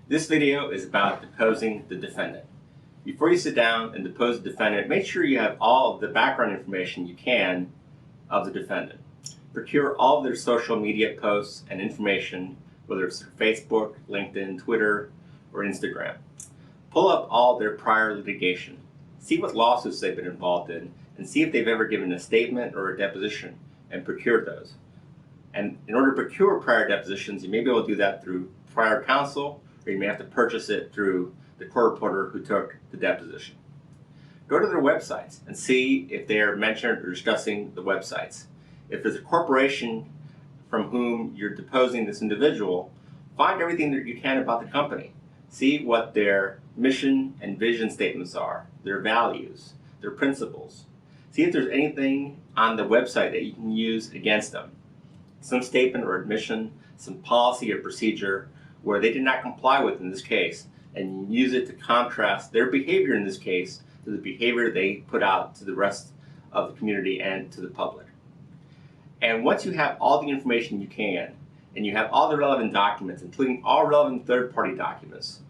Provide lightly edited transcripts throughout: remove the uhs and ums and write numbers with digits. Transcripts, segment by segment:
This video is about deposing the defendant. Before you sit down and depose the defendant, make sure you have all of the background information you can of the defendant. Procure all of their social media posts and information, whether it's through Facebook, LinkedIn, Twitter, or Instagram. Pull up all their prior litigation. See what lawsuits they've been involved in, and see if they've ever given a statement or a deposition, and procure those. And in order to procure prior depositions, you may be able to do that through prior counsel, or you may have to purchase it through the court reporter who took the deposition. Go to their websites and see if they are mentioned or discussing the websites. If there's a corporation from whom you're deposing this individual, find everything that you can about the company. See what their mission and vision statements are, their values, their principles. See if there's anything on the website that you can use against them. Some statement or admission, some policy or procedure where they did not comply with in this case, and you use it to contrast their behavior in this case to the behavior they put out to the rest of the community and to the public. And once you have all the information you can, and you have all the relevant documents, including all relevant third-party documents,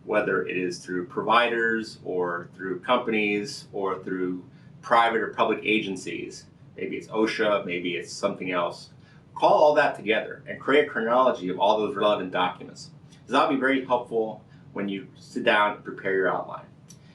whether it is through providers or through companies or through private or public agencies, maybe it's OSHA, maybe it's something else, call all that together and create a chronology of all those relevant documents. So that'll be very helpful when you sit down and prepare your outline.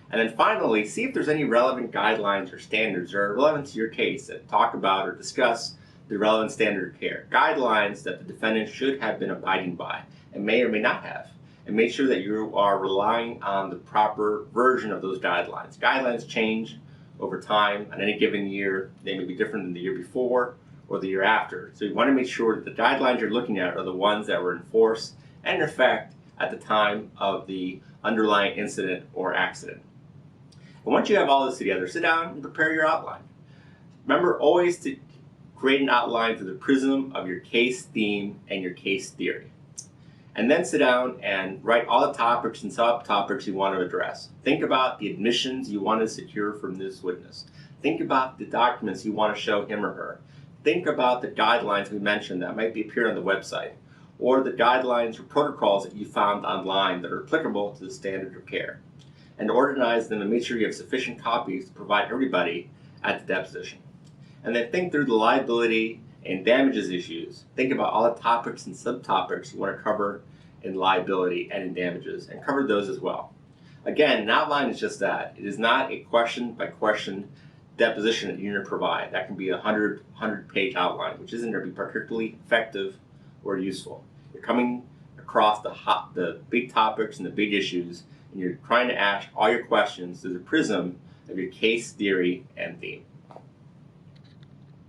And then finally, see if there's any relevant guidelines or standards that are relevant to your case that talk about or discuss the relevant standard of care. Guidelines that the defendant should have been abiding by and may or may not have. And make sure that you are relying on the proper version of those guidelines. Guidelines change over time. On any given year, they may be different than the year before or the year after. So you want to make sure that the guidelines you're looking at are the ones that were in force and in effect at the time of the underlying incident or accident. And once you have all this together, sit down and prepare your outline. Remember always to create an outline through the prism of your case theme and your case theory. And then sit down and write all the topics and subtopics you want to address. Think about the admissions you want to secure from this witness. Think about the documents you want to show him or her. Think about the guidelines we mentioned that might be appeared on the website, or the guidelines or protocols that you found online that are applicable to the standard of care. And organize them and make sure you have sufficient copies to provide everybody at the deposition. And then think through the liability and damages issues. Think about all the topics and subtopics you want to cover in liability and in damages, and cover those as well. Again, an outline is just that. It is not a question by question deposition that you're going to provide. That can be a 100-page outline, which isn't going to be particularly effective or useful. You're coming across the big topics and the big issues, and you're trying to ask all your questions through the prism of your case theory and theme.